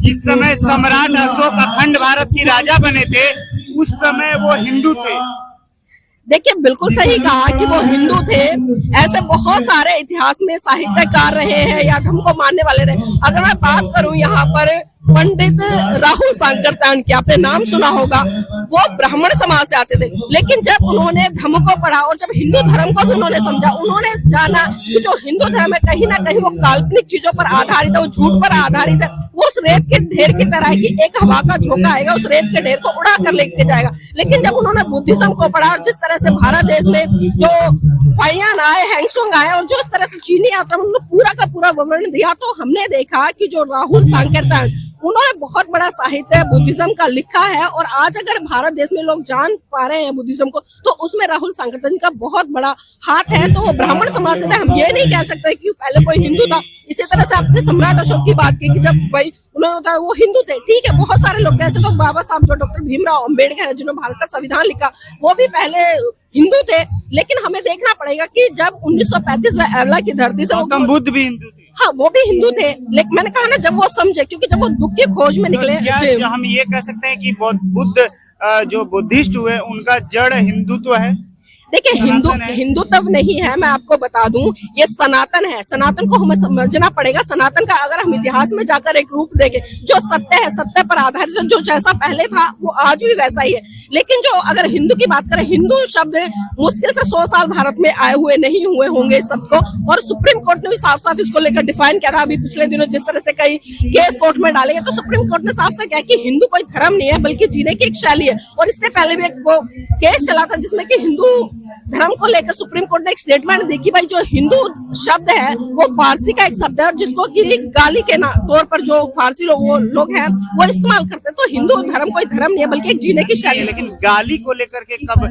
जिस समय सम्राट अशोक अखंड भारत की राजा बने थे, उस समय वो हिंदू थे। देखिए, बिल्कुल सही कहा कि वो हिंदू थे। ऐसे बहुत सारे इतिहास में साहित्यकार रहे हैं या धर्म को मानने वाले रहे। अगर मैं बात करूं यहाँ पर पंडित राहुल सांकरतान की, आपने नाम सुना होगा, वो ब्राह्मण समाज से आते थे, लेकिन जब उन्होंने धर्म को पढ़ा और जब हिंदू धर्म को भी उन्होंने समझा, उन्होंने जाना कि जो हिंदू धर्म है कहीं ना कहीं वो काल्पनिक चीजों पर आधारित है, वो झूठ पर आधारित है, वो उस रेत के ढेर की तरह है कि एक हवा का झोंका आएगा, उस रेत के ढेर को उड़ा कर लेके जाएगा। लेकिन जब उन्होंने बुद्धिज्म को पढ़ा और जिस तरह से भारत देश में जो फाइयान आए, हैंगसोंग आए और जो इस तरह से चीनी यात्रा में पूरा का पूरा विवरण दिया, तो हमने देखा कि जो राहुल सांकरतान, उन्होंने बहुत बड़ा साहित्य बुद्धिज्म का लिखा है। और आज अगर भारत देश में लोग जान पा रहे हैं बुद्धिज्म को, तो उसमें राहुल सांकरतान का बहुत बड़ा हाथ है। तो वो ब्राह्मण समाज से थे, हम ये नहीं कह सकते कि पहले कोई हिंदू था। इसी तरह से आपने सम्राट अशोक की बात की कि जब भाई उन्होंने वो हिंदू थे, ठीक है, बहुत सारे लोग ऐसे तो बाबा साहब जो डॉक्टर भीमराव अम्बेडकर है, जिन्होंने भारत का संविधान लिखा, वो भी पहले हिंदू थे। लेकिन हमें देखना पड़ेगा कि जब 1935 में अरवल की धरती से गौतम बुद्ध भी हिंदू थे। हाँ, वो भी हिंदू थे, लेकिन मैंने कहा ना, जब वो समझे, क्योंकि जब वो दुख की खोज में निकले, क्या हम ये कह सकते हैं कि बुद्ध जो बुद्धिस्ट हुए, उनका जड़ हिंदुत्व है? देखिए, हिंदुत्व नहीं है, मैं आपको बता दूं, ये सनातन है। सनातन को हमें समझना पड़ेगा। सनातन का अगर हम इतिहास में जाकर एक रूप देखें, जो सत्य है, सत्य पर आधारित है, जो जैसा पहले था वो आज भी वैसा ही है। लेकिन जो अगर हिंदू की बात करें, हिंदू शब्द मुश्किल से 100 साल भारत में आए हुए नहीं हुए होंगे सबको, और सुप्रीम कोर्ट ने भी साफ साफ इसको लेकर डिफाइन किया था। अभी पिछले दिनों जिस तरह से कई केस कोर्ट में डाले गए, तो सुप्रीम कोर्ट ने साफ साफ किया कि हिंदू कोई धर्म नहीं है, बल्कि जीने की एक शैली है। और इससे पहले भी एक वो केस चला था जिसमें कि हिंदू धर्म को लेकर सुप्रीम कोर्ट ने एक स्टेटमेंट दी कि भाई जो हिंदू शब्द है वो फारसी का एक शब्द है, और जिसको कि गाली के तौर पर जो फारसी लोग हैं वो इस्तेमाल करते हैं। तो हिंदू धर्म कोई धर्म नहीं है, बल्कि एक जीने की शैली। लेकिन गाली को लेकर के कब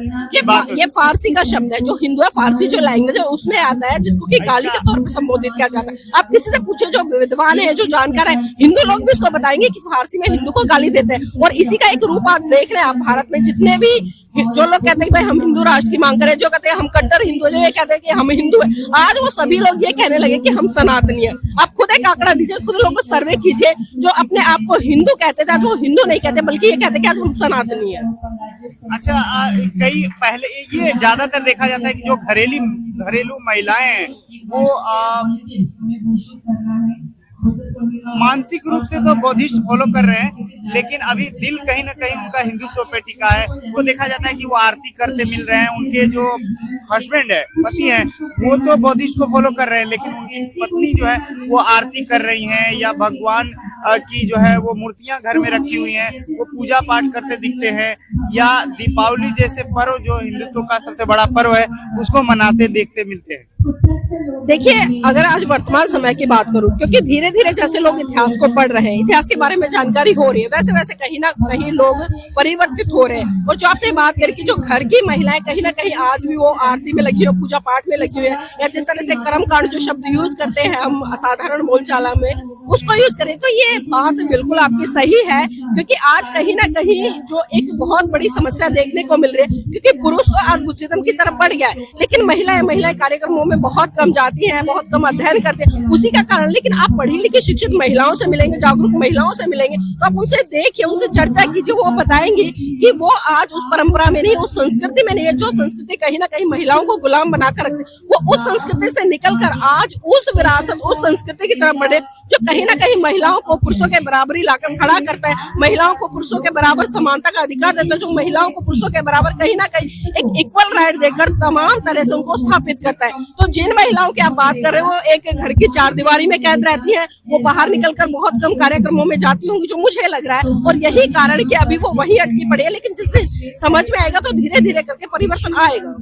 ये फारसी का शब्द है, जो हिंदू है, फारसी जो लैंग्वेज है उसमें आता है, जिसको कि गाली के तौर पर संबोधित किया जाता है। आप किसी से पूछे जो विद्वान है, जो जानकार है, हिंदू लोग भी इसको बताएंगे कि फारसी में हिंदू को गाली देते हैं। और इसी का एक रूप आप देख रहे हैं, आप भारत में जितने भी जो लोग कहते हैं कि भाई हम हिंदू राष्ट्र की मांग करें, जो कहते हैं हम कट्टर हिंदू है, जो ये कहते हैं कि हम हिंदू है, आज वो सभी लोग ये कहने लगे कि हम सनातनी है। आप खुद एक आंकड़ा दीजिए, खुद लोगों को सर्वे कीजिए, जो अपने आप को हिंदू कहते थे आज वो हिंदू नहीं कहते, बल्कि ये कहते कि आज हम सनातनी है। अच्छा, कई पहले ये ज्यादातर देखा जाता है कि जो घरेलू महिलाएं हैं वो मानसिक रूप से तो बौद्धिस्ट फॉलो कर रहे हैं, लेकिन अभी दिल कहीं ना कहीं उनका हिंदुत्व पे टिका है। वो देखा जाता है कि वो आरती करते मिल रहे हैं। उनके जो हस्बैंड है, पति है, वो तो बौद्धिस्ट को फॉलो कर रहे हैं, लेकिन उनकी पत्नी जो है वो आरती कर रही हैं, या भगवान की जो है वो मूर्तियां घर में रखी हुई हैं, वो पूजा पाठ करते दिखते हैं, या दीपावली जैसे पर्व जो हिंदुत्व का सबसे बड़ा पर्व है उसको मनाते देखते मिलते हैं। देखिए, अगर आज वर्तमान समय की बात करूं, क्योंकि धीरे धीरे जैसे लोग इतिहास को पढ़ रहे हैं, इतिहास के बारे में जानकारी हो रही है, वैसे वैसे कहीं ना कहीं लोग परिवर्तित हो रहे हैं। और जो आपने बात करी कि जो घर की महिलाएं कहीं ना कहीं आज भी वो आरती में लगी हो, पूजा पाठ में लगी हुई है, या जिस तरह से कर्मकांड जो शब्द यूज करते हैं हम साधारण बोलचाला में, उसको यूज करें, तो ये बात बिल्कुल आपकी सही है। क्योंकि आज कहीं ना कहीं जो एक बहुत बड़ी समस्या देखने को मिल रही है, क्योंकि पुरुष तो आज बुद्धिज्म की तरफ बढ़ गया है, लेकिन महिलाएं कार्यक्रमों में बहुत कम जाती हैं, बहुत कम अध्ययन करते हैं, उसी का कारण। लेकिन आप पढ़ी लिखी शिक्षित महिलाओं से मिलेंगे, जागरूक महिलाओं से मिलेंगे, तो आप उनसे देखिए, उनसे चर्चा कीजिए, वो बताएंगे कि वो आज उस परंपरा में नहीं, उस संस्कृति में नहीं है, जो संस्कृति कहीं ना कहीं महिलाओं को गुलाम बनाकर रखते, वो उस संस्कृति से निकलकर आज उस विरासत, उस संस्कृति की तरफ बढ़े, जो कहीं ना कहीं महिलाओं को पुरुषों के बराबरी लाकर खड़ा करता है, महिलाओं को पुरुषों के बराबर समानता का अधिकार देता है, जो महिलाओं को पुरुषों के बराबर कहीं ना कहीं एक इक्वल राइट देकर तमाम तरह से उनको स्थापित करता है। तो जिन महिलाओं की आप बात कर रहे हो, एक घर की चार दीवारी में कैद रहती हैं, वो बाहर निकलकर बहुत कम कार्यक्रमों में जाती होंगी, जो मुझे लग रहा है। और यही कारण कि अभी वो वहीं अटकी पड़ी है, लेकिन जिससे समझ में आएगा तो धीरे धीरे करके परिवर्तन आएगा।